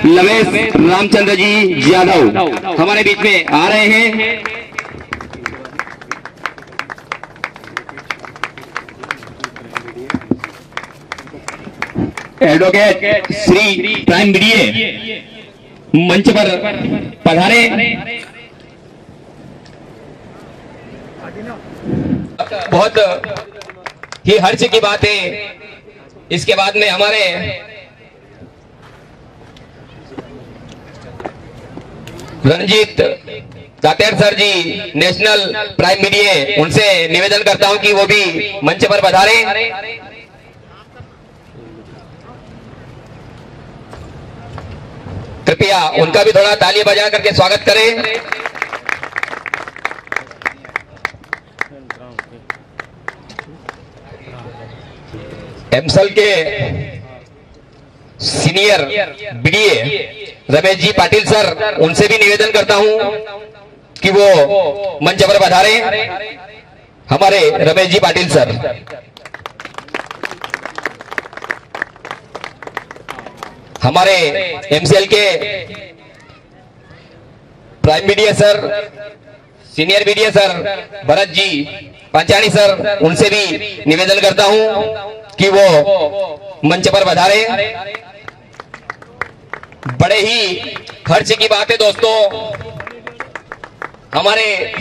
लवेश रामचंद्र जी यादव हमारे बीच में आ रहे हैं। एडवोकेट श्री प्राइम बीडीए मंच पर पधारे। बहुत ही हर्ष की बात है। इसके बाद में हमारे रणजीत दातेर सर जी नेशनल प्राइम मीडिया, उनसे निवेदन करता हूं कि वो भी मंच पर पधारे। कृपया उनका भी थोड़ा ताली बजा करके स्वागत करें। एमसल के senior BDA Ramesh ji Patil sir, उनसे भी निवेदन करता हूं कि वो मंच पर पधारे। हमारे रमेश जी पाटिल सर, हमारे एमसीएल के prime BDA sir, senior BDA sir Bharat ji Panchani sir, उनसे भी निवेदन करता हूं कि वो मंच पर पधारे। बड़े ही हर्ष की बात है दोस्तों, हमारे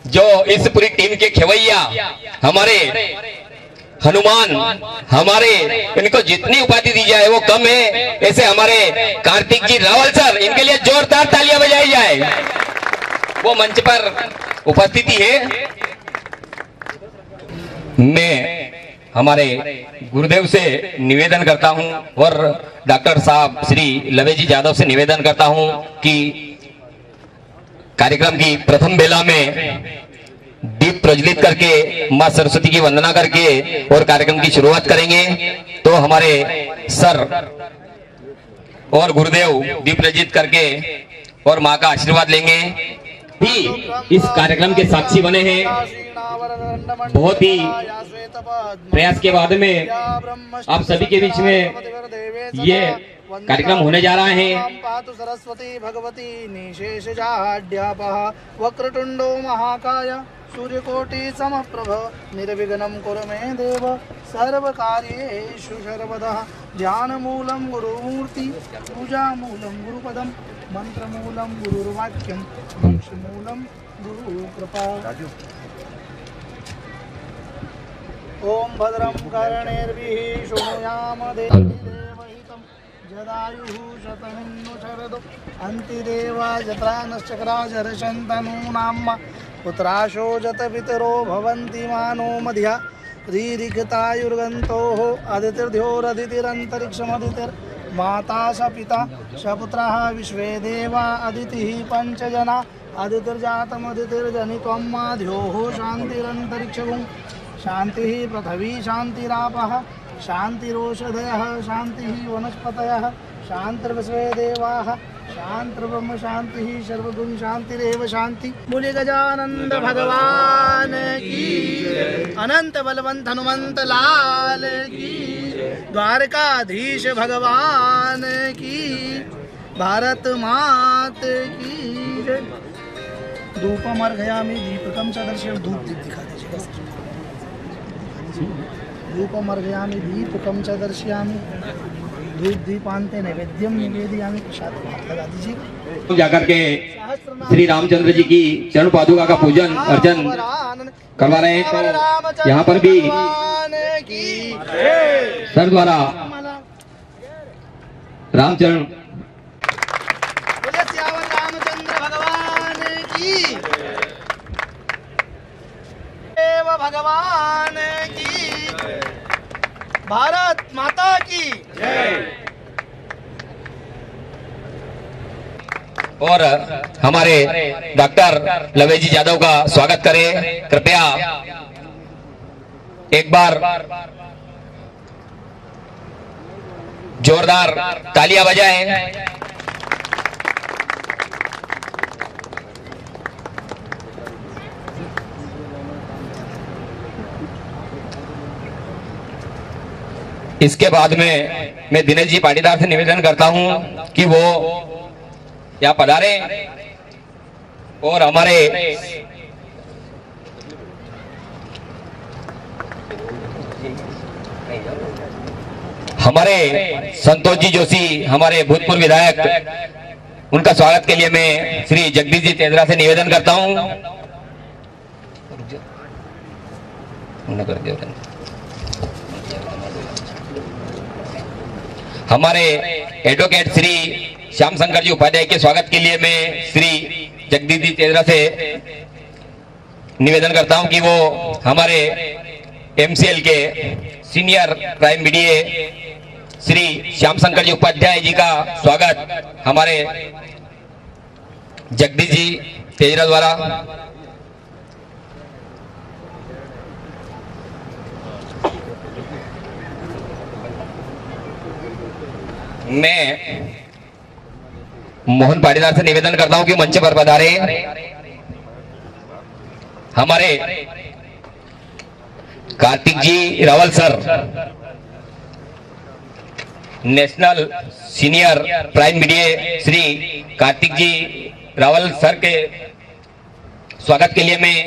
जो इस पूरी टीम के खेवैया, हमारे हनुमान, हमारे इनको जितनी उपाधि दी जाए वो कम है। ऐसे हमारे कार्तिक जी रावल सर, इनके लिए जोरदार तालियां बजाई जाए। वो मंच पर उपस्थिति है। मैं हमारे गुरुदेव से निवेदन करता हूं और डॉक्टर साहब श्री लवेश जी यादव से निवेदन करता हूं कि कार्यक्रम की प्रथम बेला में दीप प्रज्वलित करके मां सरस्वती की वंदना करके और कार्यक्रम की शुरुआत करेंगे। तो हमारे सर और गुरुदेव दीप प्रज्वलित करके और मां का आशीर्वाद लेंगे। भी इस कार्यक्रम के साक्षी बने हैं। बहुत ही प्रयास के बाद में आप सभी के बीच में ये कार्यक्रम होने जा रहा है। पातु सरस्वती भगवती निशेषजाड्यापः वक्रतुंडो महाकाय सूर्यकोटि समप्रभ निर्विघ्नं कुरु मे देव सर्वकार्येषु सर्वदा। ध्यानमूलं गुरुमूर्ति, पूजामूलं गुरुपदं, मंत्रमूलं गुरुर्वाक्यं, मोक्षमूलं गुरुकृपा। ओम भद्रं कर्णेभिः शृणुयाम देवहितं जदायुः शतमिन्नु शरदो अन्तिदेवा जत्रानश्चक्राजरशन्तनूनां पुत्राशो जतपितरो भवन्ति मानो मध्या रीरिक्तायुर्गन्तोः अदितिर्ध्योरदितिरन्तरिक्षमदितिर्माता स पिता स पुत्राः विश्वे देवा अदितिः पञ्चजना अदितिर्जातमदितिर्जनित्वं माध्योः शान्तिरन्तरिक्षगुं शान्तिः पृथिवी शान्तिरापः शान्तिरोषधयः शान्तिः वनस्पतयः शान्तिर्विश्वे देवाः शान्तिर्ब्रह्म शान्तिः सर्वगुण शान्तिरेव शान्ति। बोले गजानंद भगवान की, अनंत बलवंत हनुमंत लाल की, द्वारकाधीश भगवान की, भारत मात की जय। धूपम अर्घयामि दीपकम च दर्शयामि। धूप दीप दिखा दीजिएगा सर। धूपम अर्घयामि दीपकम च दर्शयामि। धूप दीपांते नैवेद्यम निवेदयामि। प्रसाद हाथ लगा दीजिए। जाकर के श्री रामचंद्र जी की चरण पादुका का पूजन अर्चन करवा रहे हैं। तो यहाँ पर भी सर द्वारा रामचरण रामचंद्र भगवान की, देव भगवान की, भारत माता की जय। और हमारे डॉक्टर लवेश जी यादव का स्वागत करें। कृपया एक बार जोरदार तालियां बजाएं। इसके बाद में मैं दिनेश जी पाटीदार से निवेदन करता हूं कि वो यहाँ पधारे और हमारे संतोष जी जोशी, हमारे भूतपूर्व विधायक, उनका स्वागत के लिए मैं श्री जगदीश जी तेजरा से निवेदन करता हूं। हमारे एडवोकेट श्री श्याम शंकर जी उपाध्याय के स्वागत के लिए मैं श्री जगदीश जी तेजरा से निवेदन करता हूं कि वो हमारे एमसीएल के senior prime BDA Shri Shyam Shankar ji Upadhyay ji का स्वागत हमारे जगदीश जी तेजरा द्वारा मैं मोहन पाटीदार से निवेदन करता हूं कि मंच पर पधारे हमारे Kartik ji Rawal sir, national senior prime BDA Shri Kartik ji Rawal sir के स्वागत के लिए मैं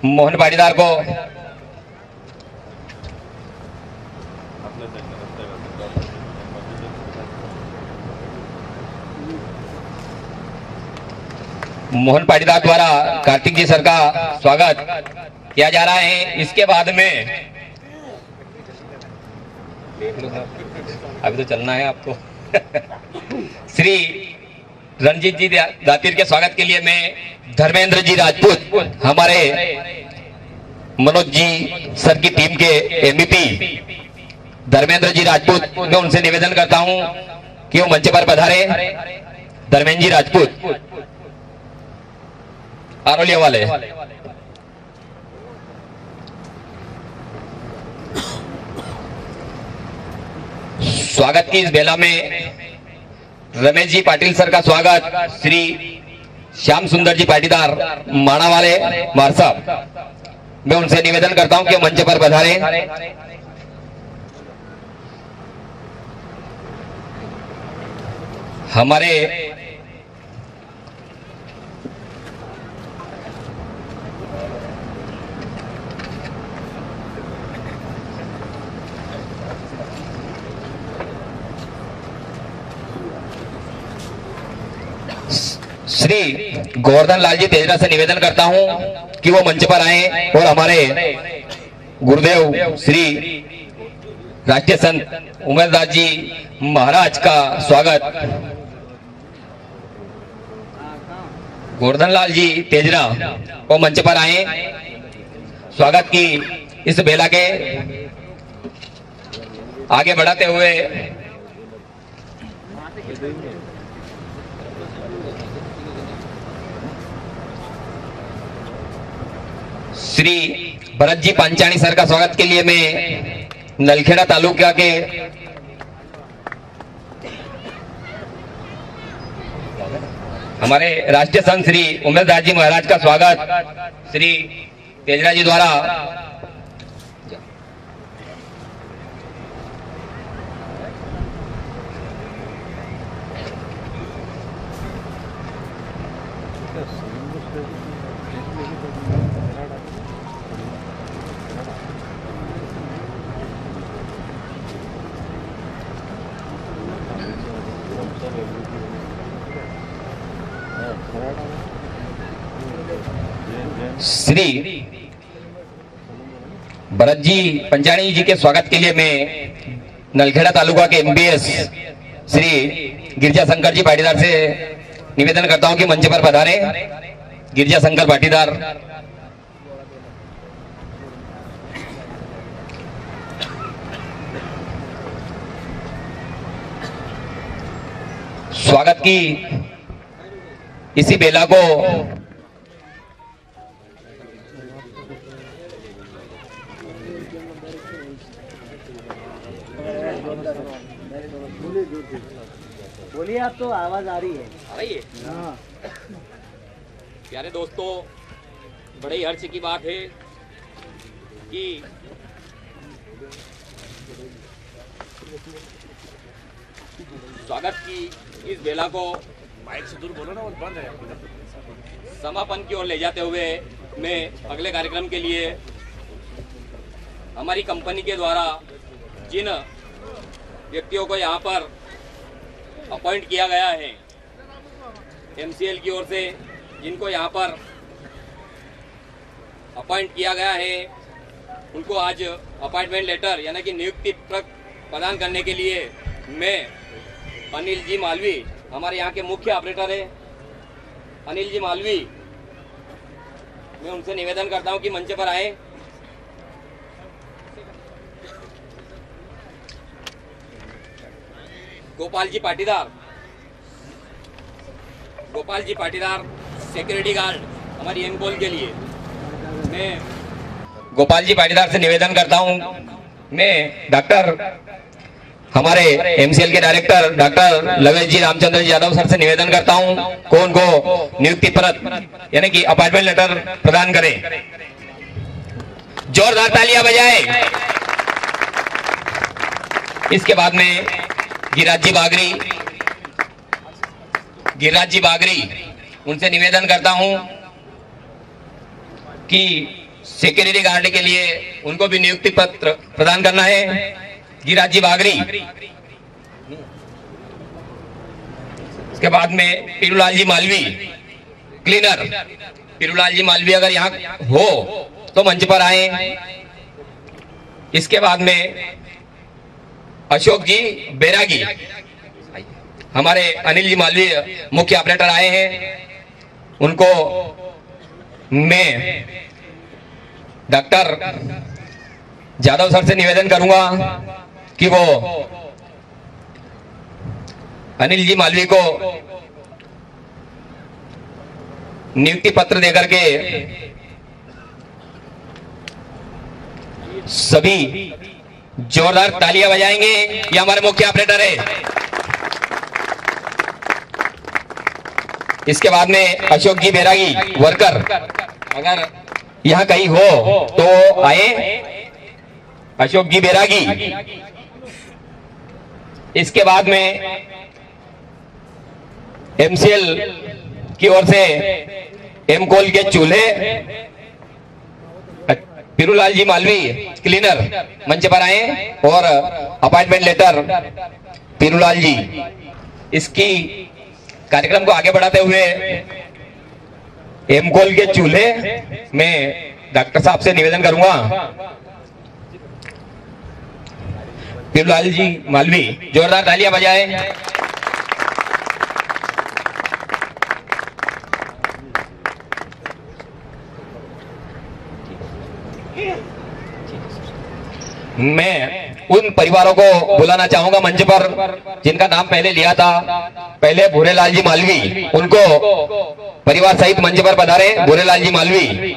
मोहन पाटीदार को मोहन पाटीदार द्वारा कार्तिक जी सर का स्वागत किया जा रहा है। इसके बाद में अभी तो चलना है आपको श्री रणजीत जी दातिर के स्वागत के लिए मैं धर्मेंद्र जी राजपूत, हमारे मनोज जी सर की टीम के एमईपी धर्मेंद्र जी राजपूत, मैं उनसे निवेदन करता हूं कि वो मंच पर पधारे। धर्मेंद्र जी राजपूत आरोलिया वाले। स्वागत की इस बेला में रमेश जी पाटिल सर का स्वागत श्री श्याम सुंदर जी पाटीदार माणा वाले मार साहब, मैं उनसे निवेदन करता हूं कि मंच पर पधारे। हमारे श्री गोवर्धन लाल जी तेजरा से निवेदन करता हूं कि वो मंच पर आए और हमारे गुरुदेव श्री राष्ट्रीय संत उमेशदास जी महाराज का स्वागत। गोवर्धन लाल जी तेजरा वो मंच पर आए। स्वागत की इस बेला के आगे बढ़ाते हुए श्री भरत जी पांचाणी सर का स्वागत के लिए मैं नलखेड़ा तालुका के हमारे राष्ट्रीय संत श्री उमेशदास जी महाराज का स्वागत श्री तेजरा जी द्वारा श्री भरत जी पंचाणी जी के स्वागत के लिए मैं नलखेड़ा तालुका के एमबीएस श्री गिरजा शंकर जी पाटीदार से निवेदन करता हूं कि मंच पर पधारे। गिरजा शंकर पाटीदार। स्वागत की इसी बेला को बोलिए, आप तो आवाज आ रही है। आ रही है? हाँ। प्यारे दोस्तों, बड़े हर्ष की बात है कि स्वागत की इस बेला को माइक से दूर बोलो ना, वो बंद है। समापन की ओर ले जाते हुए मैं अगले कार्यक्रम के लिए हमारी कंपनी के द्वारा जिन व्यक्तियों को यहाँ पर अपॉइंट किया गया है, एमसीएल की ओर से जिनको यहाँ पर अपॉइंट किया गया है, उनको आज अपॉइंटमेंट लेटर यानी कि नियुक्ति पत्र प्रदान करने के लिए मैं अनिल जी मालवी, हमारे यहाँ के मुख्य ऑपरेटर है अनिल जी मालवी, मैं उनसे निवेदन करता हूँ कि मंच पर आए। गोपाल जी पाटीदार सिक्योरिटी गार्ड हमारी एमकोल के लिए, मैं गोपाल जी पाटीदार से निवेदन करता हूं। मैं डॉक्टर हमारे एमसीएल के डायरेक्टर डॉक्टर लवेश जी रामचंद्र जी यादव सर से निवेदन करता हूं को उनको नियुक्ति पत्र यानी कि अपॉइंटमेंट लेटर प्रदान करें। जोरदार तालियां बजाएं। इसके बाद में गिरिराज जी बागरी उनसे निवेदन करता हूं कि सिक्योरिटी गार्ड के लिए उनको भी नियुक्ति पत्र प्रदान करना है। गिरिराज जी बागरी। इसके बाद में पीरूलाल जी मालवी क्लीनर, पीरूलाल जी मालवी अगर यहाँ हो तो मंच पर आए। इसके बाद में अशोक जी बैरागी, हमारे अनिल जी मालवी मुख्य ऑपरेटर आए हैं, उनको मैं डॉक्टर यादव सर से निवेदन करूंगा कि वो अनिल जी मालवी को नियुक्ति पत्र देकर के सभी जोरदार तालियां बजाएंगे। ये हमारे मुख्य ऑपरेटर है। इसके बाद में अशोक जी बैरागी वर्कर अगर यहाँ कहीं हो तो आए। अशोक जी बैरागी। इसके बाद में एमसीएल की ओर से एमकोल के चूल्हे पीरूलाल जी मालवी क्लीनर मंच पर आए और अपॉइंटमेंट लेटर पीरूलाल जी। इसकी कार्यक्रम को आगे बढ़ाते हुए एमकोल के चूल्हे में डॉक्टर साहब से निवेदन करूंगा, पीरूलाल जी मालवी जोरदार तालियां बजाएं। मैं उन परिवारों को बुलाना चाहूंगा मंच पर जिनका नाम पहले लिया था। पहले भूरेलाल जी मालवी, उनको परिवार सहित मंच पर पधारे। भूरेलाल जी मालवी,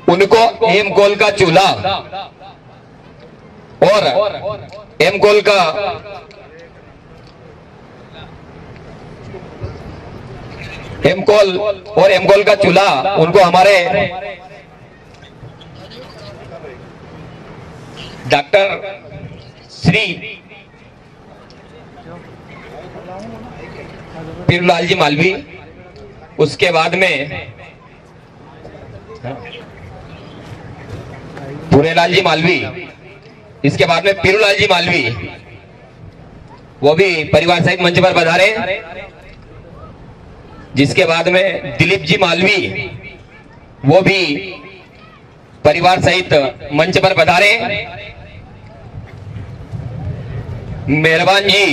उनको एमकोल का चूल्हा और एमकोल का एमकोल का चूल्हा उनको हमारे डॉक्टर श्री पीरूलाल जी मालवी, उसके बाद में भूरेलाल जी मालवी, इसके बाद में पीरूलाल जी मालवी, वो भी परिवार सहित मंच पर पधारे। जिसके बाद में दिलीप जी मालवी, वो भी परिवार सहित मंच पर पधारे। मेहरबान जी,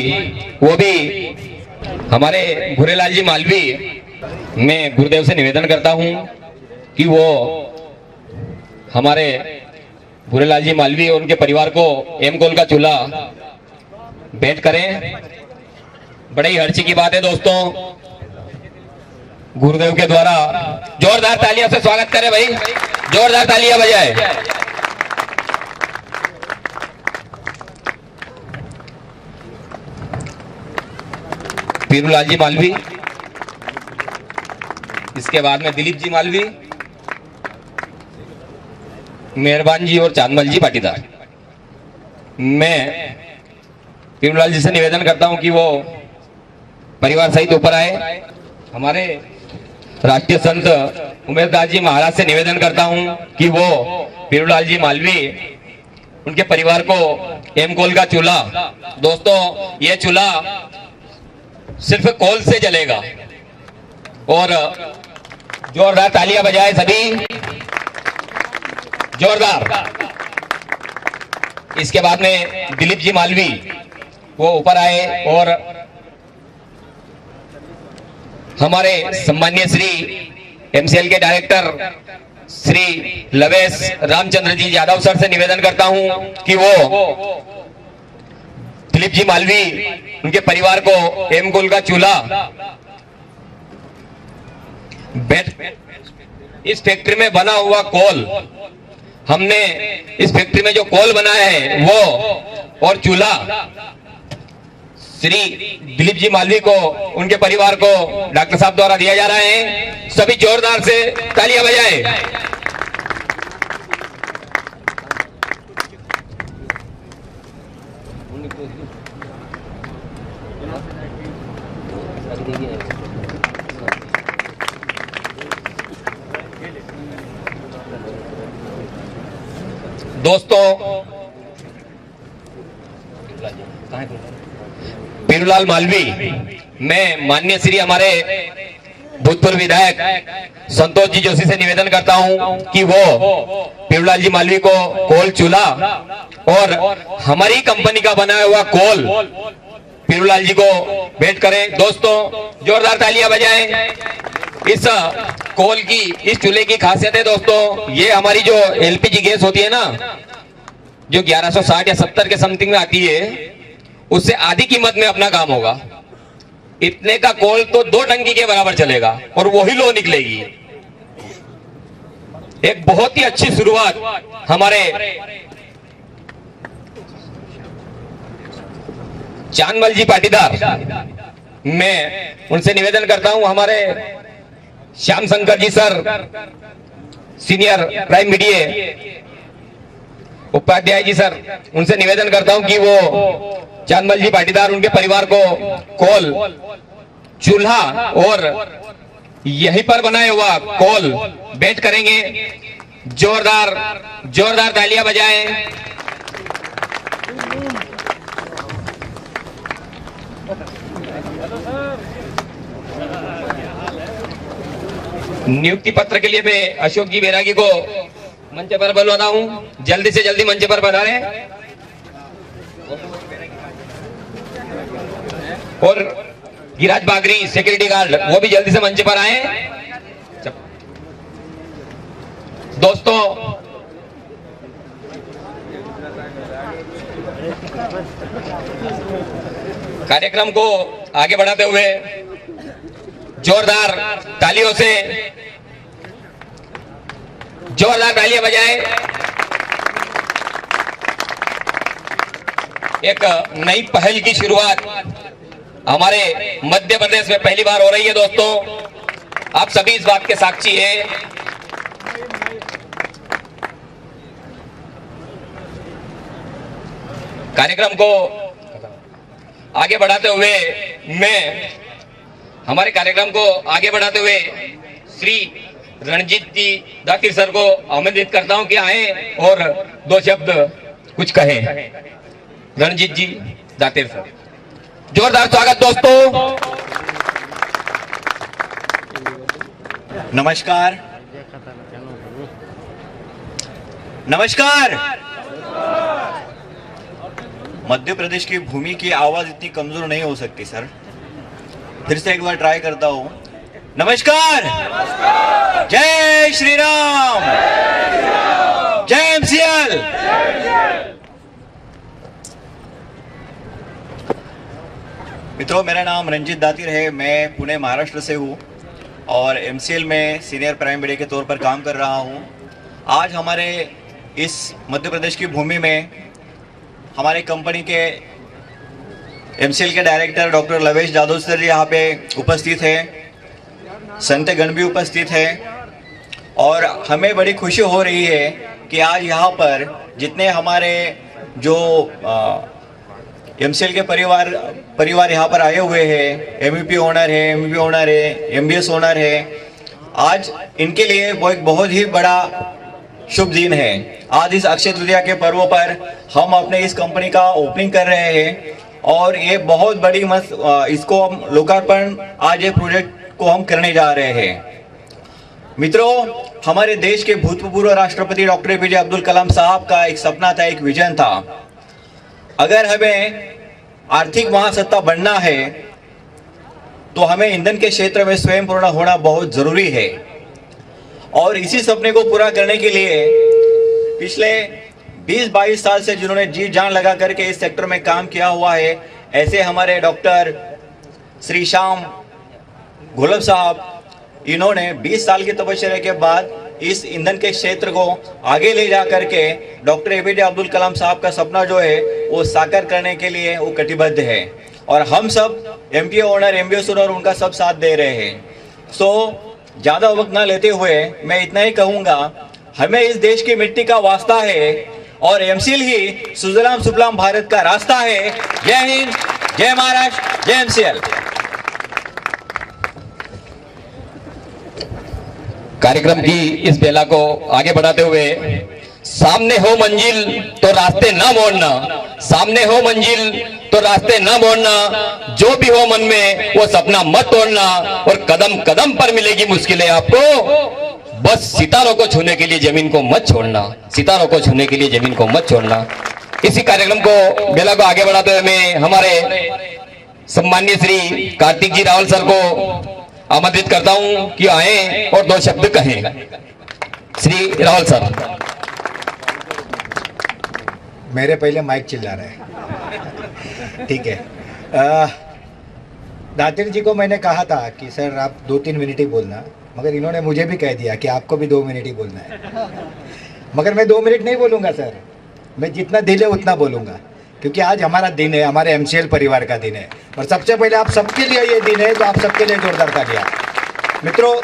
वो भी हमारे भूरेलाल जी मालवी। मैं गुरुदेव से निवेदन करता हूं कि वो हमारे भूरेलाल जी मालवी और उनके परिवार को एमकोल का चूल्हा भेंट करें। बड़े ही हर्षी की बात है दोस्तों, गुरुदेव के द्वारा जोरदार तालियों से स्वागत करें भाई, जोरदार तालियां बजाए। पीरूलाल जी मालवी, इसके बाद में दिलीप जी मालवी, मेहरबान जी और चांदमल जी पाटीदार। मैं पीरूलाल जी से निवेदन करता हूं कि वो परिवार सहित ऊपर आए। हमारे राष्ट्रीय संत उमेशदास जी महाराज से निवेदन करता हूं कि वो पीरूलाल जी मालवी उनके परिवार को एमकोल का चूल्हा, दोस्तों ये चूल्हा सिर्फ कोल से जलेगा, और जोरदार तालियां बजाए सभी, जोरदार। इसके बाद में दिलीप जी मालवी वो ऊपर आए और हमारे सम्मान्य श्री एमसीएल के डायरेक्टर श्री लवेश रामचंद्र जी यादव सर से निवेदन करता हूं कि वो दिलीप जी मालवी उनके परिवार को एमकोल का चूल्हा इस फैक्ट्री में बना हुआ कोल, हमने इस फैक्ट्री में जो कोल बनाया है वो और चूल्हा श्री दिलीप जी मालवी को उनके परिवार को डॉक्टर साहब द्वारा दिया जा रहा है। सभी जोरदार से तालियां बजाएं। दोस्तों पीरूलाल मालवी, मैं माननीय श्री हमारे भूतपूर्व विधायक संतोष जी जोशी से निवेदन करता हूं कि वो पीरूलाल जी मालवी को कोल चूल्हा और हमारी कंपनी का बनाया हुआ कोल पीरूलाल जी को भेंट करें। दोस्तों जोरदार तालियां बजाएं। इस कोल की, इस चूल्हे की खासियत है दोस्तों, ये हमारी जो एलपीजी गैस होती है ना, जो 1160 या 70 के समथिंग में आती है, उससे आधी कीमत में अपना काम होगा। इतने का कोल तो 2 टंकी के बराबर चलेगा और वही लो निकलेगी। एक बहुत ही अच्छी शुरुआत हमारे चांदमल जी पाटीदार, मैं उनसे निवेदन करता हूं, हमारे Shyam Shankar ji sir senior prime media Upadhyay ji sir, उनसे निवेदन करता हूं कि वो चांदमल जी पाटीदार उनके परिवार को कोल चूल्हा और यहीं पर बनाए हुआ कोल भेंट करेंगे। जोरदार जोरदार तालियां बजाएं। नियुक्ति पत्र के लिए मैं अशोक जी बैरागी को मंच पर बुलवाता हूं, जल्दी से जल्दी मंच पर बना रहे। और गिराज बागरी सिक्योरिटी गार्ड वो भी जल्दी से मंच पर आए। दोस्तों कार्यक्रम को आगे बढ़ाते हुए जोरदार तालियों से जोरदार तालियां बजाएं। एक नई पहल की शुरुआत हमारे मध्य प्रदेश में पहली बार हो रही है दोस्तों, आप सभी इस बात के साक्षी हैं। कार्यक्रम को आगे बढ़ाते हुए हमारे कार्यक्रम को आगे बढ़ाते हुए श्री रणजीत जी दातिर सर को आमंत्रित करता हूं कि आए और 2 शब्द कुछ कहें। रणजीत जी दातिर सर, जोरदार स्वागत दोस्तों। नमस्कार नमस्कार। मध्य प्रदेश की भूमि की आवाज इतनी कमजोर नहीं हो सकती सर, फिर से एक बार ट्राई करता हूं। नमस्कार, जय श्री राम, जय एमसीएल। मित्रों, मेरा नाम रंजीत दातिर है, मैं पुणे महाराष्ट्र से हूँ और एमसीएल में सीनियर प्राइम मीडिया के तौर पर काम कर रहा हूँ। आज हमारे इस मध्य प्रदेश की भूमि में हमारे कंपनी के एमसीएल के डायरेक्टर डॉक्टर लवेश यादव सर यहाँ पे उपस्थित है, संतगण भी उपस्थित है और हमें बड़ी खुशी हो रही है कि आज यहाँ पर जितने हमारे जो एमसीएल के परिवार यहाँ पर आए हुए हैं। एमवीपी ओनर है, एमवीपी ओनर है, एमबीएस ओनर है। आज इनके लिए वो एक बहुत ही बड़ा शुभ दिन है। आज इस अक्षय तृतीया के पर्व पर हम अपने इस कंपनी का ओपनिंग कर रहे हैं और ये बहुत बड़ी इसको हम लोकार्पण आज ये प्रोजेक्ट को हम करने जा रहे हैं। मित्रों, हमारे देश के भूतपूर्व राष्ट्रपति डॉक्टर एपीजे अब्दुल कलाम साहब का एक सपना था, एक विजन था। अगर हमें आर्थिक महासत्ता बनना है तो हमें ईंधन के क्षेत्र में स्वयं पूर्ण होना बहुत जरूरी है। और इसी सपने को पूरा करने के लिए पिछले 20-22 साल से जिन्होंने जी जान लगा करके इस सेक्टर में काम किया हुआ है, ऐसे हमारे डॉक्टर श्री श्याम घोलप साहब, इन्होंने 20 साल की तपस्या के बाद इस ईंधन के क्षेत्र को आगे ले जा करके डॉक्टर एपीजे अब्दुल कलाम साहब का सपना जो है वो साकार करने के लिए वो कटिबद्ध है। और हम सब एमपीओ ओनर, एमबीएस ओनर उनका सब साथ दे रहे हैं। सो ज्यादा वक्त ना लेते हुए मैं इतना ही कहूंगा, हमें इस देश की मिट्टी का वास्ता है और एमसीएल ही सुजलाम सुफलाम भारत का रास्ता है। जय हिंद, जय महाराष्ट्र, जय एमसीएल। कार्यक्रम की इस बेला को आगे बढ़ाते हुए, सामने हो मंजिल तो रास्ते ना मोड़ना, सामने हो मंजिल तो रास्ते ना मोड़ना, जो भी हो मन में वो सपना मत तोड़ना, और कदम कदम पर मिलेगी मुश्किलें आपको, बस सितारों को छूने के लिए जमीन को मत छोड़ना, सितारों को छूने के लिए जमीन को मत छोड़ना। इसी कार्यक्रम को बेला को आगे बढ़ाते हुए मैं हमारे सम्माननीय श्री कार्तिक जी रावल सर को आमंत्रित करता हूं कि आए और 2 शब्द कहें। श्री रावल सर। मेरे पहले माइक चिल्ला रहे हैं, ठीक है। दातिर जी को मैंने कहा था कि सर आप 2-3 मिनट ही बोलना, मगर इन्होंने मुझे भी कह दिया कि आपको भी 2 मिनट ही बोलना है। मगर मैं 2 मिनट नहीं बोलूँगा सर, मैं जितना दिल है उतना बोलूँगा, क्योंकि आज हमारा दिन है, हमारे एमसीएल परिवार का दिन है। और सबसे पहले आप सबके लिए ये दिन है, तो आप सबके लिए जोरदार तालियां। मित्रों,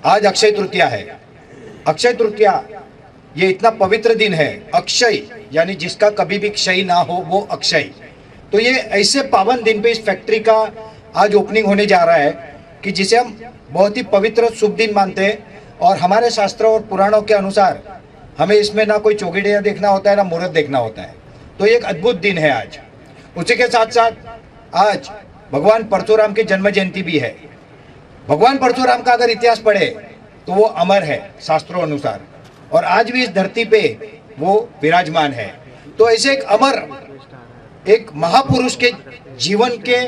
आज अक्षय तृतीया है। अक्षय तृतीया ये इतना पवित्र दिन है। अक्षय यानी जिसका कभी भी क्षय ना हो, वो अक्षय। तो ये ऐसे पावन दिन पे इस फैक्ट्री का आज ओपनिंग होने जा रहा है कि जिसे हम बहुत ही पवित्र शुभ दिन मानते हैं। और हमारे शास्त्रों और पुराणों के अनुसार हमें इसमें ना कोई चौगिड़िया देखना होता है, ना मुहूर्त देखना होता है। तो एक अद्भुत दिन है आज। उसी के साथ साथ आज भगवान परशुराम की जन्म जयंती भी है। भगवान परशुराम का अगर इतिहास पढ़े तो वो अमर है शास्त्रों अनुसार, और आज भी इस धरती पे वो विराजमान है। तो ऐसे एक अमर, एक महापुरुष के जीवन के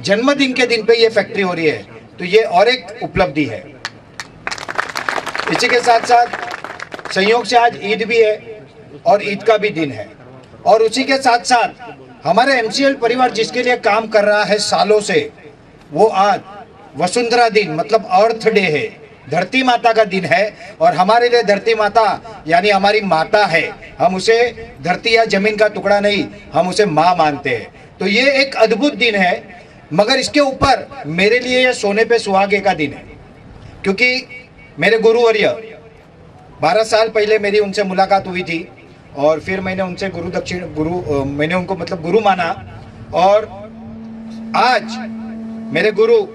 जन्मदिन के दिन पे ये फैक्ट्री हो रही है, तो ये और एक उपलब्धि है। इसी के साथ साथ संयोग से आज ईद भी है और ईद का भी दिन है। और उसी के साथ साथ हमारे एमसीएल परिवार जिसके लिए काम कर रहा है सालों से, वो आज वसुंधरा दिन मतलब अर्थ डे है, धरती माता का दिन है। और हमारे लिए धरती माता यानी हमारी माता है। हम उसे धरती या जमीन का टुकड़ा नहीं, हम उसे माँ मानते हैं। तो ये एक अद्भुत दिन है। मगर इसके ऊपर मेरे लिए ये सोने पे सुहागे का दिन है, क्योंकि मेरे गुरुवर्य 12 साल पहले मेरी उनसे मुलाकात हुई थी और फिर मैंने उनसे मैंने उनको मतलब गुरु माना। और आज मेरे गुरु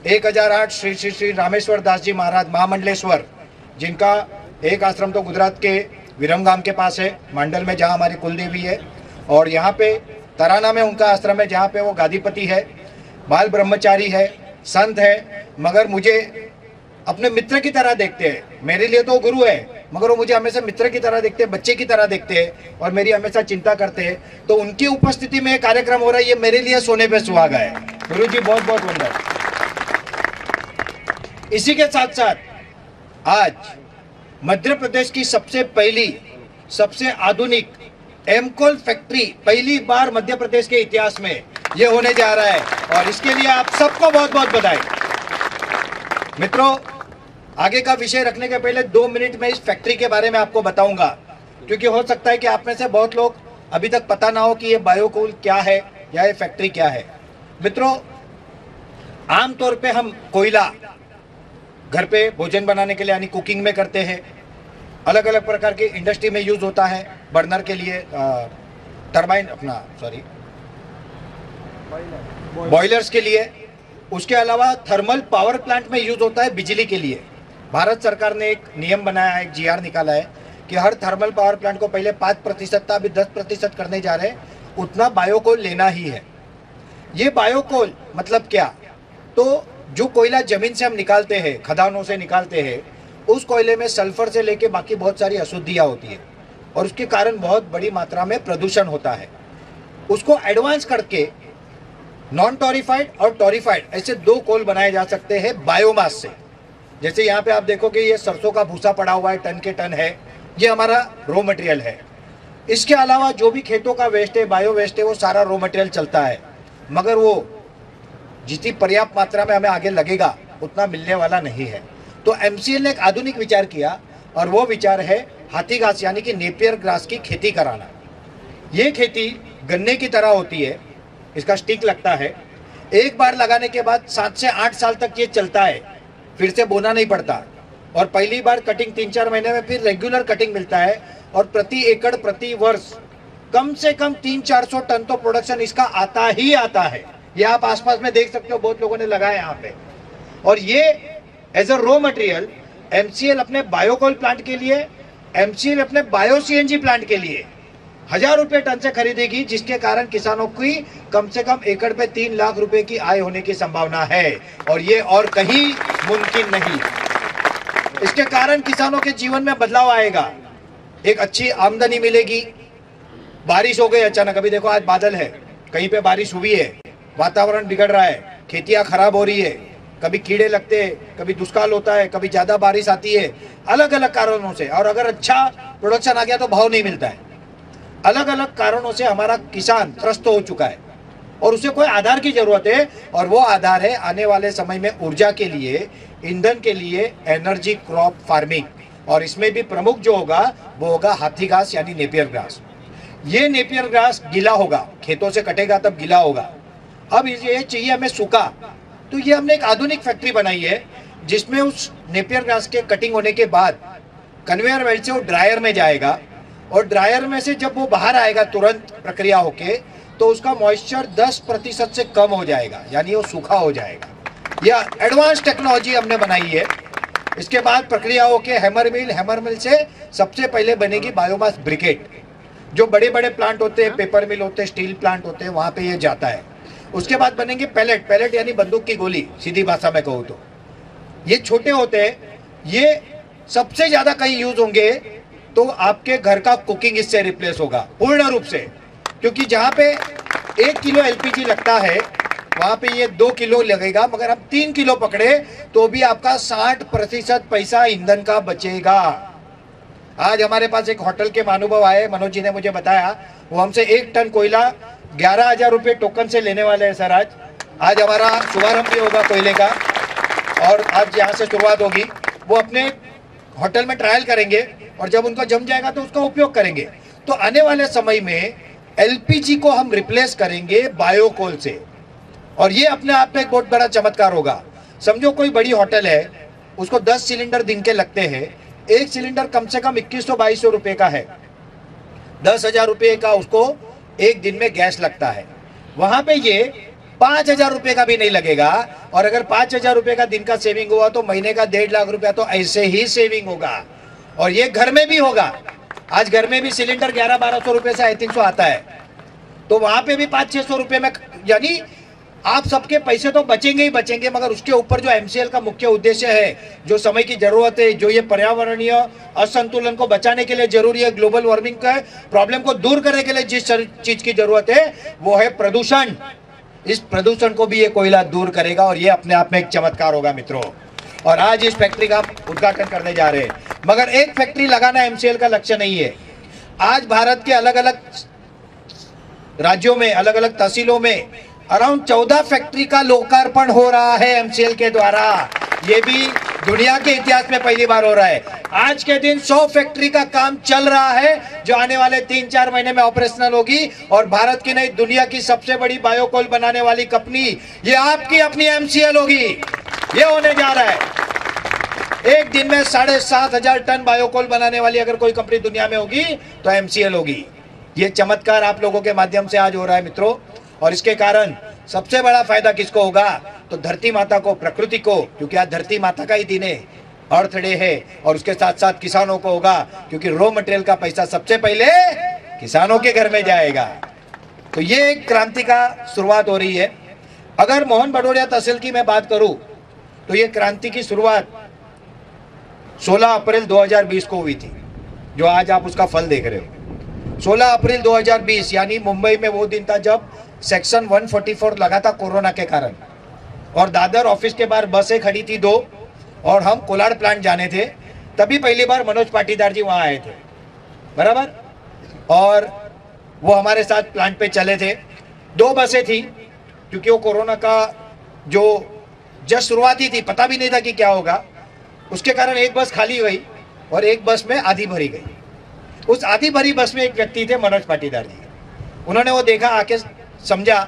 1008 श्री श्री श्री रामेश्वर दास जी महाराज महामंडलेश्वर, जिनका एक आश्रम तो गुजरात के विरमगाम के पास है, मंडल में, जहाँ हमारी कुलदेवी है। और यहाँ पे तराना में उनका आश्रम है, जहाँ पे वो गादीपति है, बाल ब्रह्मचारी है, संत है। मगर मुझे अपने मित्र की तरह देखते हैं। मेरे लिए तो वो गुरु है, मगर वो मुझे हमेशा मित्र की तरह देखते हैं, बच्चे की तरह देखते हैं और मेरी हमेशा चिंता करते हैं। तो उनकी उपस्थिति में कार्यक्रम हो रहा है, ये मेरे लिए सोने पे सुहागा है। गुरु जी बहुत बहुत वंदन। इसी के साथ साथ आज मध्य प्रदेश की सबसे पहली, सबसे आधुनिक एमकोल फैक्ट्री पहली बार मध्य प्रदेश के इतिहास में ये होने जा रहा है, और इसके लिए आप सबको बहुत बहुत बधाई। मित्रों, आगे का विषय रखने के पहले 2 मिनट में इस फैक्ट्री के बारे में आपको बताऊंगा, क्योंकि हो सकता है कि आप में से बहुत लोग अभी तक पता ना हो कि ये बायोकूल क्या है या ये फैक्ट्री क्या है। मित्रों, आमतौर पे हम कोयला घर पे भोजन बनाने के लिए यानी कुकिंग में करते हैं। अलग अलग प्रकार की इंडस्ट्री में यूज होता है, बर्नर के लिए टरबाइन बॉयलर्स के लिए, उसके अलावा थर्मल पावर प्लांट में यूज होता है बिजली के लिए। भारत सरकार ने एक नियम बनाया है, एक जीआर निकाला है कि हर थर्मल पावर प्लांट को पहले 5% था, अभी 10% करने जा रहे हैं, उतना बायोकोल लेना ही है। ये बायोकोल मतलब क्या, तो जो कोयला जमीन से हम निकालते हैं, खदानों से निकालते हैं, उस कोयले में सल्फर से लेके बाकी बहुत सारी अशुद्धियाँ होती है और उसके कारण बहुत बड़ी मात्रा में प्रदूषण होता है। उसको एडवांस करके नॉन टॉरिफाइड और टॉरिफाइड ऐसे 2 कोल बनाए जा सकते हैं बायोमास से। जैसे यहाँ पे आप देखोगे ये सरसों का भूसा पड़ा हुआ है, टन के टन है, ये हमारा रॉ मटेरियल है। इसके अलावा जो भी खेतों का वेस्ट है, बायो वेस्ट है, वो सारा रॉ मटेरियल चलता है, मगर वो जितनी पर्याप्त मात्रा में हमें आगे लगेगा उतना मिलने वाला नहीं है। तो एमसीएल ने एक आधुनिक विचार किया और वो विचार है हाथी घास यानी कि नेपियर ग्रास की खेती कराना। ये खेती गन्ने की तरह होती है, इसका स्टिक लगता है, एक बार लगाने के बाद 7 से 8 साल तक ये चलता है, फिर से बोना नहीं पड़ता और पहली बार कटिंग 3-4 महीने में फिर रेगुलर कटिंग मिलता है और प्रति एकड़ प्रति वर्ष कम से कम 300-400 टन तो प्रोडक्शन इसका आता ही आता है। ये आप आसपास में देख सकते हो, बहुत लोगों ने लगाया यहाँ पे। और ये as a raw material MCL अपने बायोकोल प्लांट के लिए, एमसीएल अपने बायो सीएनजी प्लांट के लिए 1000 रुपए टन से खरीदेगी, जिसके कारण किसानों की कम से कम एकड़ पे 3 लाख रुपए की आय होने की संभावना है और ये और कहीं मुमकिन नहीं। इसके कारण किसानों के जीवन में बदलाव आएगा, एक अच्छी आमदनी मिलेगी। बारिश हो गई अचानक, अभी देखो आज बादल है, कहीं पे बारिश हुई है, वातावरण बिगड़ रहा है, खेतियां खराब हो रही है, कभी कीड़े लगते हैं, कभी दुष्काल होता है, कभी ज्यादा बारिश आती है, अलग अलग कारणों से। और अगर अच्छा प्रोडक्शन आ गया तो भाव नहीं मिलता है। अलग अलग कारणों से हमारा किसान त्रस्त हो चुका है और उसे कोई आधार की जरूरत है और वो आधार है आने वाले समय में ऊर्जा के लिए, ईंधन के लिए एनर्जी क्रॉप फार्मिंग। और इसमें भी प्रमुख जो होगा वो होगा हाथी घास यानी नेपियर ग्रास। ये नेपियर ग्रास गीला होगा, खेतों से कटेगा तब गीला होगा। अब ये चाहिए हमें सूखा, तो ये हमने एक आधुनिक फैक्ट्री बनाई है जिसमें उस नेपियर ग्रास के कटिंग होने के बाद कन्वेयर बेल्ट से वो ड्रायर में जाएगा और ड्रायर में से जब वो बाहर आएगा तुरंत प्रक्रिया होके, तो उसका मॉइस्चर 10% से कम हो जाएगा, यानी वो सूखा हो जाएगा। यह एडवांस टेक्नोलॉजी हमने बनाई है। इसके बाद प्रक्रिया होके हैमर मिल से सबसे पहले बनेगी बायोमास ब्रिकेट। जो बड़े बड़े प्लांट होते हैं, पेपर मिल होते हैं, स्टील प्लांट होते हैं, वहां पे ये जाता है। उसके बाद बनेंगे पैलेट यानी बंदूक की गोली, सीधी भाषा में कहूँ तो। ये छोटे होते हैं, ये सबसे ज्यादा कहीं यूज होंगे तो आपके घर का कुकिंग इससे रिप्लेस होगा पूर्ण रूप से, क्योंकि जहां पे 1 किलो एलपीजी लगता है वहां पे ये 2 किलो लगेगा, मगर हम 3 किलो पकड़े तो भी आपका 60% पैसा ईंधन का बचेगा। आज हमारे पास एक होटल के महानुभव आए, मनोज जी ने मुझे बताया, वो हमसे 1 टन कोयला 11,000 रुपये टोकन से लेने वाले हैं सर। आज हमारा शुभारंभ भी होगा कोयले का और आज यहाँ से शुरुआत होगी। वो अपने होटल में ट्रायल करेंगे और जब उनको जम जाएगा तो उसका उपयोग करेंगे। तो आने वाले समय में एलपीजी को हम रिप्लेस करेंगे बायोकोल से और ये अपने आप में एक बहुत बड़ा चमत्कार होगा। समझो कोई बड़ी होटल है, उसको 10 सिलेंडर दिन के लगते हैं, एक सिलेंडर कम से कम 2100-2200 रुपए का है, 10,000 रुपए का उसको एक दिन में गैस लगता है। वहां पे ये 5,000 रुपए का भी नहीं लगेगा और अगर 5,000 रुपए का दिन का सेविंग हुआ तो महीने का 1.5 लाख रुपया तो ऐसे ही सेविंग होगा। और ये घर में भी होगा। आज घर में भी सिलेंडर 1100-1200 रुपए से 350 आता है, तो वहां पे भी 500-600 रुपए में, यानी आप सबके पैसे तो बचेंगे ही बचेंगे, मगर उसके ऊपर जो एमसीएल का मुख्य उद्देश्य है, जो समय की जरूरत है, जो ये पर्यावरणीय असंतुलन को बचाने के लिए जरूरी है, ग्लोबल वार्मिंग का प्रॉब्लम को दूर करने के लिए जिस चीज की जरूरत है वो है प्रदूषण। इस प्रदूषण को भी ये कोयला दूर करेगा और ये अपने आप में एक चमत्कार होगा मित्रों। और आज इस फैक्ट्री का उद्घाटन करने जा रहे हैं, मगर एक फैक्ट्री लगाना एमसीएल का लक्ष्य नहीं है। आज भारत के अलग अलग राज्यों में, अलग अलग तहसीलों में अराउंड 14 फैक्ट्री का लोकार्पण हो रहा है एमसीएल के द्वारा। ये भी दुनिया के इतिहास में पहली बार हो रहा है। आज के दिन 100 फैक्ट्री का काम चल रहा है जो आने वाले 3-4 महीने में ऑपरेशनल होगी और भारत की नहीं दुनिया की सबसे बड़ी बायोकोल बनाने वाली कंपनी ये आपकी अपनी एमसीएल होगी। ये होने जा रहा है। एक दिन में 7,500 टन बायोकोल बनाने वाली अगर कोई कंपनी दुनिया में होगी तो एमसीएल होगी। ये चमत्कार आप लोगों के माध्यम से आज हो रहा है मित्रों, और इसके कारण सबसे बड़ा फायदा किसको होगा? तो धरती माता को, प्रकृति को, क्योंकि आज धरती माता का ही दिन है, अर्थ डे है। और उसके साथ साथ किसानों को होगा, क्योंकि रॉ मटेरियल का पैसा सबसे पहले किसानों के घर में जाएगा। तो ये एक क्रांति का शुरुआत हो रही है। अगर मोहन भदौरिया तहसील की मैं बात करूं तो ये क्रांति की शुरुआत 16 अप्रैल 2020 को हुई थी, जो आज आप उसका फल देख रहे हो। 16 अप्रैल 2020 यानी मुंबई में वो दिन था जब सेक्शन 144 लगा था कोरोना के कारण, और दादर ऑफिस के बाहर बसें खड़ी थी 2, और हम कोलाड प्लांट जाने थे। तभी पहली बार मनोज पाटीदार जी वहाँ आए थे, बराबर, और वो हमारे साथ प्लांट पे चले थे। 2 बसें थी, क्योंकि वो कोरोना का जो जस्ट शुरुआती थी, पता भी नहीं था कि क्या होगा, उसके कारण एक बस खाली हुई और एक बस में आधी भरी गई। उस आधी भरी बस में एक व्यक्ति थे, मनोज पाटीदार जी। उन्होंने वो देखा, आके समझा।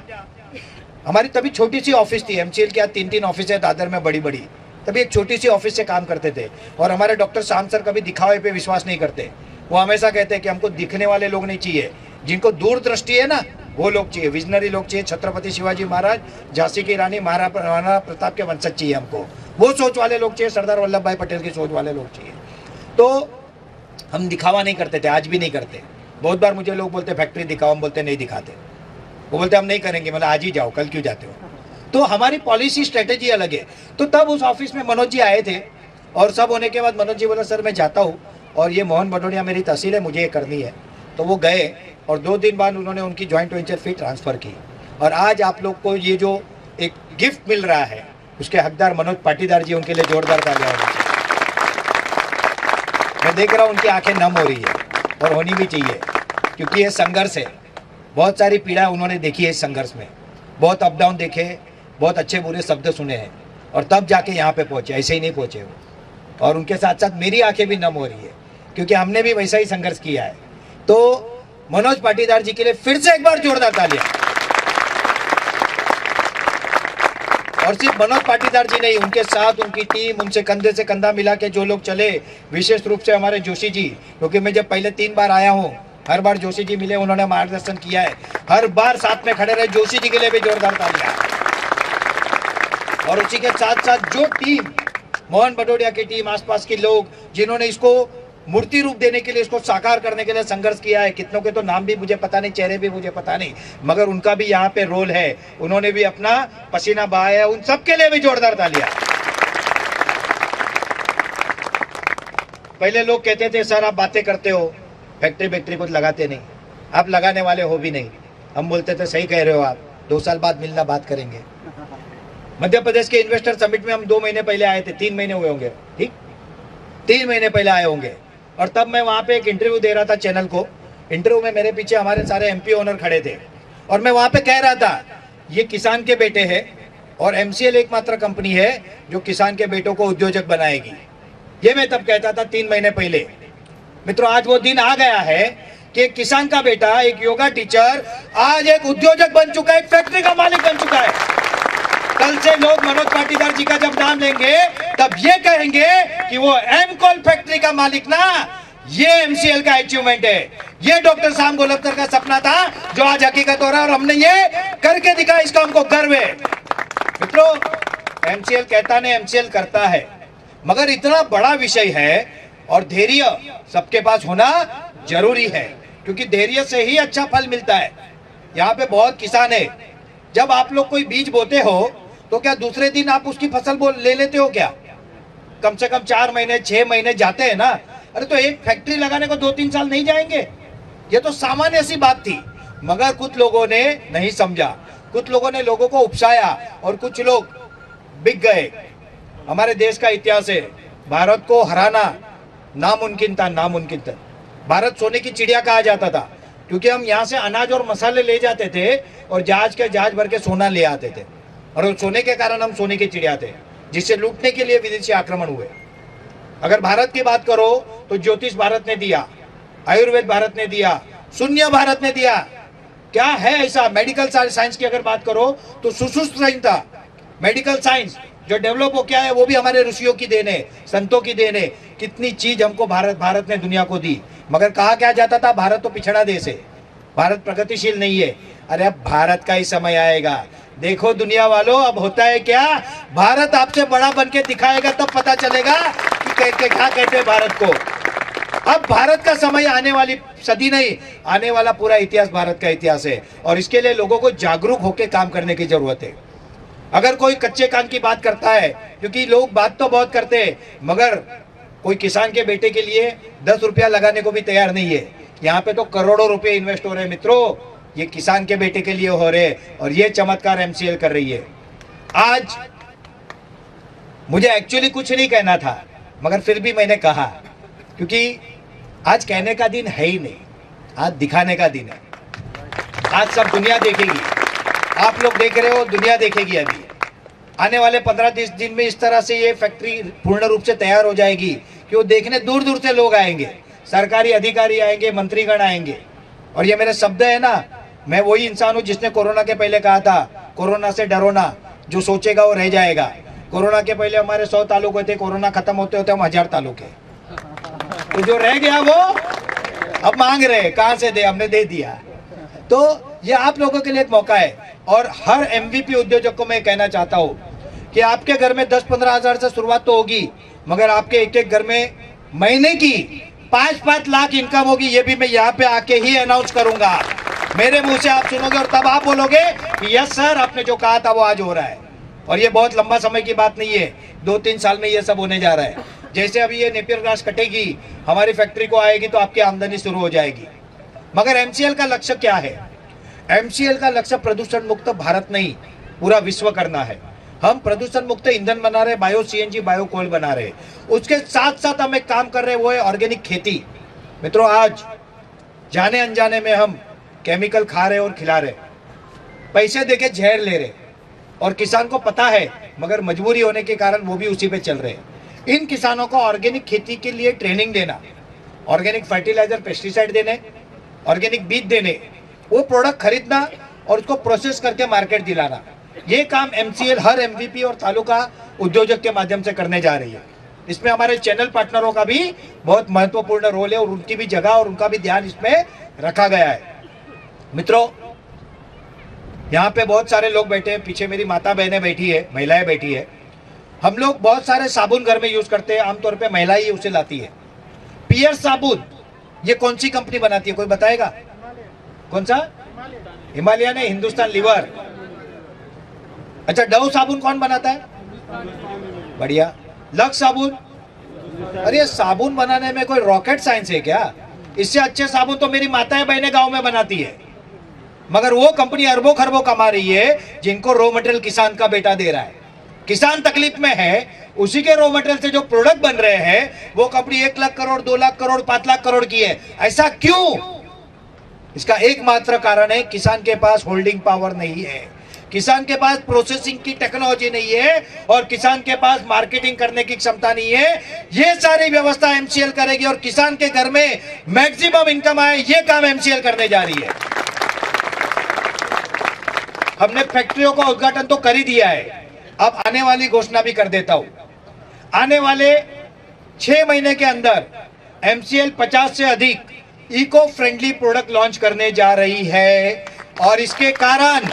हमारी तभी छोटी सी ऑफिस थी, एमसीएल की 3-3 ऑफिस है दादर में बड़ी बड़ी, तभी एक छोटी सी ऑफिस से काम करते थे। और हमारे डॉक्टर शाम सर कभी दिखावे पे विश्वास नहीं करते। वो हमेशा कहते हैं कि हमको दिखने वाले लोग नहीं चाहिए, जिनको दूरदृष्टि है ना, वो लोग चाहिए, विजनरी लोग चाहिए। छत्रपति शिवाजी महाराज, झांसी की रानी, महाराणा प्रताप के वंशज चाहिए हमको, वो सोच वाले लोग चाहिए। सरदार वल्लभ भाई पटेल की सोच वाले लोग चाहिए। तो हम दिखावा नहीं करते थे, आज भी नहीं करते। बहुत बार मुझे लोग बोलते फैक्ट्री दिखाओ, हम बोलते नहीं दिखाते। वो बोलते हम नहीं करेंगे, मतलब आज ही जाओ, कल क्यों जाते हो? तो हमारी पॉलिसी स्ट्रेटेजी अलग है। तो तब उस ऑफिस में मनोज जी आए थे, और सब होने के बाद मनोज जी बोला सर मैं जाता हूँ, और ये मोहन भदौरिया मेरी तहसील है, मुझे ये करनी है। तो वो गए, और 2 दिन बाद उन्होंने उनकी जॉइंट वेंचर फी ट्रांसफ़र की। और आज आप लोग को ये जो एक गिफ्ट मिल रहा है, उसके हकदार मनोज पाटीदार जी, उनके लिए जोरदार तालियां होनी चाहिए। मैं देख रहा हूँ उनकी आंखें नम हो रही है, और होनी भी चाहिए, क्योंकि ये संघर्ष है। बहुत सारी पीड़ा उन्होंने देखी है इस संघर्ष में, बहुत अप डाउन देखे, बहुत अच्छे बुरे शब्द सुने हैं, और तब जाके यहाँ पे पहुँचे, ऐसे ही नहीं पहुँचे वो। और उनके साथ साथ मेरी आंखें भी नम हो रही है, क्योंकि हमने भी वैसा ही संघर्ष किया है। तो मनोज पाटीदार जी के लिए फिर से एक बार जोरदार तालियां। और सिर्फ मनोज पाटीदार जी नहीं, उनके साथ उनकी टीम, उनसे कंधे से कंधा मिला के जो लोग चले, विशेष रूप से हमारे जोशी जी, क्योंकि मैं जब पहले 3 बार आया हूँ, हर बार जोशी जी मिले, उन्होंने मार्गदर्शन किया है, हर बार साथ में खड़े रहे। जोशी जी के लिए भी जोरदार तालियां। और उसी के साथ साथ जो टीम, मोहन भदौरिया की टीम, आसपास के लोग, जिन्होंने इसको मूर्ति रूप देने के लिए, इसको साकार करने के लिए संघर्ष किया है। कितनों के तो नाम भी मुझे पता नहीं, चेहरे भी मुझे पता नहीं, मगर उनका भी यहाँ पे रोल है। उन्होंने भी अपना पसीना बहाया, उन सबके लिए भी जोरदार तालियां। पहले लोग कहते थे सर आप बातें करते हो, फैक्ट्री कुछ लगाते नहीं, आप लगाने वाले हो भी नहीं। हम बोलते थे सही कह रहे हो आप, 2 साल बाद मिलना, बात करेंगे। मध्य प्रदेश के इन्वेस्टर समिट में हम 2 महीने पहले आए थे, 3 महीने हुए होंगे, ठीक, 3 महीने पहले आए होंगे। और तब मैं वहाँ पे एक इंटरव्यू दे रहा था चैनल को। इंटरव्यू में मेरे पीछे हमारे सारे एमपी ओनर खड़े थे, और मैं वहाँ पे कह रहा था ये किसान के बेटे हैं, और एमसीएल एकमात्र कंपनी है जो किसान के बेटों को उद्योजक बनाएगी। ये मैं तब कहता था 3 महीने पहले। मित्रों, आज वो दिन आ गया है कि एक किसान का बेटा, एक योगा टीचर, आज एक उद्योजक बन चुका है, एक फैक्ट्री का मालिक बन चुका है। कल से लोग मनोज पाटीदार जी का जब नाम लेंगे, तब ये कहेंगे कि वो एमकोल फैक्ट्री का मालिक ना, ये एमसीएल का अचीवमेंट है। ये डॉक्टर श्याम गोलवकर का सपना था, जो आज हकीकत हो रहा है, और हमने ये करके दिखा, इसका हमको गर्व है। मित्रों, एमसीएल कहता नहीं, एमसीएल करता है। मगर इतना बड़ा विषय है, और धैर्य सबके पास होना जरूरी है, क्योंकि धैर्य से ही अच्छा फल मिलता है। यहाँ पे बहुत किसान है, जब आप लोग कोई बीज बोते हो तो क्या दूसरे दिन आप उसकी फसल ले लेते हो क्या? कम से कम 4 महीने 6 महीने जाते हैं ना। अरे तो एक फैक्ट्री लगाने को 2-3 साल नहीं जाएंगे? ये तो सामान्य सी बात थी, मगर कुछ लोगों ने नहीं समझा, कुछ लोगों ने लोगों को उकसाया, और कुछ लोग बिक गए। हमारे देश का इतिहास है, भारत को हराना नामुमकिन था, नामुमकिन था। भारत सोने की चिड़िया कहा जाता था, क्योंकि हम यहाँ से अनाज और मसाले ले जाते थे, और जहाज भर के सोना ले आते थे, और उस सोने के कारण हम सोने की चिड़िया थे, जिससे लूटने के लिए विदेशी आक्रमण हुए। अगर भारत की बात करो तो ज्योतिष भारत ने दिया, आयुर्वेद भारत ने दिया, शून्य भारत ने दिया। क्या है ऐसा? मेडिकल साइंस की अगर बात करो तो सुश्रुत संहिता, मेडिकल साइंस जो डेवलप हो क्या है, वो भी हमारे ऋषियों की देन है, संतों की देन है। कितनी चीज हमको भारत ने दुनिया को दी, मगर कहा क्या जाता था, भारत तो पिछड़ा देश है, भारत प्रगतिशील नहीं है। अरे अब भारत का ही समय आएगा। देखो दुनिया वालों, अब होता है क्या, भारत आपसे बड़ा बन के दिखाएगा, तब पता चलेगा कि क्या कहते हैं भारत को। अब भारत का समय आने वाली सदी नहीं, आने वाला पूरा इतिहास भारत का इतिहास है, और इसके लिए लोगों को जागरूक होकर काम करने की जरूरत है। अगर कोई कच्चे काम की बात करता है, क्योंकि लोग बात तो बहुत करते हैं, मगर कोई किसान के बेटे के लिए 10 रुपया लगाने को भी तैयार नहीं है। यहाँ पे तो करोड़ों रुपए इन्वेस्ट हो रहे हैं मित्रों, ये किसान के बेटे के लिए हो रहे, और ये चमत्कार एमसीएल कर रही है। आज मुझे एक्चुअली कुछ नहीं कहना था, मगर फिर भी मैंने कहा, क्योंकि आज कहने का दिन है ही नहीं, आज दिखाने का दिन है। आज सब दुनिया देखेगी, आप लोग देख रहे हो, दुनिया देखेगी। अभी आने वाले 15-20 दिन में इस तरह से ये फैक्ट्री पूर्ण रूप से तैयार हो जाएगी कि वो देखने दूर दूर से लोग आएंगे, सरकारी अधिकारी आएंगे, मंत्रीगण आएंगे। और ये मेरे शब्द है ना, मैं वही इंसान हूँ जिसने कोरोना के पहले कहा था, कोरोना से डरो ना, जो सोचेगा वो रह जाएगा। कोरोना के पहले हमारे 100 तालुके थे, कोरोना खत्म होते होते हम 1000 तालुके, तो जो रह गया वो अब मांग रहे, कहां से दे, हमने दे दिया। तो ये आप लोगों के लिए एक मौका है, और हर एमवीपी उद्योजक को मैं कहना चाहता हूं कि आपके घर में 10-15 हजार से शुरुआत तो होगी, मगर आपके एक एक घर में महीने की 5-5 लाख इनकम होगी। ये भी मैं यहाँ पे आके ही अनाउंस करूंगा, मेरे मुंह से आप सुनोगे, और तब आप बोलोगे कि यस सर, आपने जो कहा था वो आज हो रहा है। और ये बहुत लंबा समय की बात नहीं है, 2-3 साल में ये सब होने जा रहा है। जैसे अभी ये नेपियर ग्रास कटेगी, हमारी फैक्ट्री को आएगी, तो आपकी आमदनी शुरू हो जाएगी। मगर एमसीएल का लक्ष्य क्या है? एमसीएल का लक्ष्य प्रदूषण मुक्त भारत नहीं, पूरा विश्व करना है। हम प्रदूषण मुक्त ईंधन बना रहे, बायो सीएनजी, बायो कोल बना रहे, उसके साथ साथ हम एक काम कर रहे, वो है ऑर्गेनिक खेती। मित्रों, आज जाने अनजाने में हम केमिकल खा रहे और खिला रहे, पैसे देके जहर ले रहे, और किसान को पता है, मगर मजबूरी होने के कारण वो भी उसी पे चल रहे हैं। इन किसानों को ऑर्गेनिक खेती के लिए ट्रेनिंग देना, ऑर्गेनिक फर्टिलाइजर, पेस्टिसाइड देने, ऑर्गेनिक बीज देने, वो प्रोडक्ट खरीदना और उसको प्रोसेस करके मार्केट दिलाना, ये काम एमसीएल हर एमवीपी और तालुका उद्योजक के माध्यम से करने जा रही है। इसमें हमारे चैनल पार्टनरों का भी बहुत महत्वपूर्ण रोल है, और उनकी भी जगह और उनका भी ध्यान इसमें रखा गया है। मित्रों, यहाँ पे बहुत सारे लोग बैठे हैं, पीछे मेरी माता बहनें बैठी है, महिलाएं बैठी है। हम लोग बहुत सारे साबुन घर में यूज करते हैं, आमतौर पे महिला ही उसे लाती है। पियर्स साबुन, ये कौन सी कंपनी बनाती है, कोई बताएगा? कौन सा? हिमालय ने, हिंदुस्तान लीवर। अच्छा, डव साबुन कौन बनाता है? बढ़िया। लक्स साबुन, अरे साबुन बनाने में कोई रॉकेट साइंस है क्या? इससे अच्छे साबुन तो मेरी माताएं बहनें गांव में बनाती है, मगर वो कंपनी अरबों खरबों कमा रही है, जिनको रॉ मटेरियल किसान का बेटा दे रहा है। किसान तकलीफ में है, उसी के रॉ मटेरियल से जो प्रोडक्ट बन रहे हैं, वो कंपनी 1 लाख करोड़, 2 लाख करोड़, 5 लाख करोड़ की है। ऐसा क्यों? इसका एकमात्र कारण है, किसान के पास होल्डिंग पावर नहीं है, किसान के पास प्रोसेसिंग की टेक्नोलॉजी नहीं है, और किसान के पास मार्केटिंग करने की क्षमता नहीं है। ये सारी व्यवस्था एमसीएल करेगी, और किसान के घर में मैक्सिमम इनकम आए, ये काम एमसीएल करने जा रही है। हमने फैक्ट्रियों का उद्घाटन तो कर ही दिया है, अब आने वाली घोषणा भी कर देता हूं। आने वाले 6 महीने के अंदर एमसीएल 50 से अधिक इको फ्रेंडली प्रोडक्ट लॉन्च करने जा रही है, और इसके कारण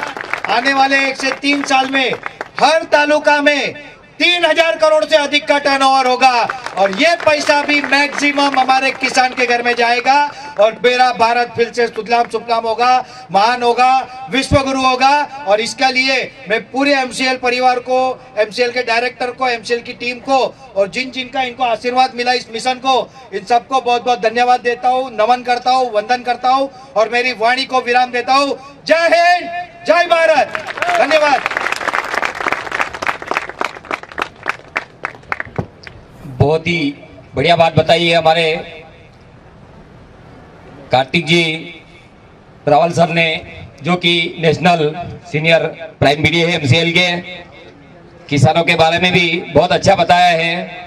आने वाले 1 से 3 साल में हर तालुका में 3000 करोड़ से अधिक का टर्नओवर होगा, और ये पैसा भी मैक्सिमम हमारे किसान के घर में जाएगा, और मेरा भारत फिर से सुजलाम सुफलाम होगा, महान होगा, विश्व गुरु होगा। और इसके लिए मैं पूरे एमसीएल परिवार को, एमसीएल के डायरेक्टर को, एमसीएल की टीम को, और जिन जिनका इनको आशीर्वाद मिला इस मिशन को, इन सबको बहुत बहुत धन्यवाद देता हूँ, नमन करता हूँ, वंदन करता हूँ, और मेरी वाणी को विराम देता हूँ। जय हिंद, जय भारत, धन्यवाद। बहुत ही बढ़िया बात बताई है हमारे कार्तिक जी रावल सर ने, जो कि नेशनल सीनियर प्राइम बीडीए है एमसीएल के। किसानों के बारे में भी बहुत अच्छा बताया है।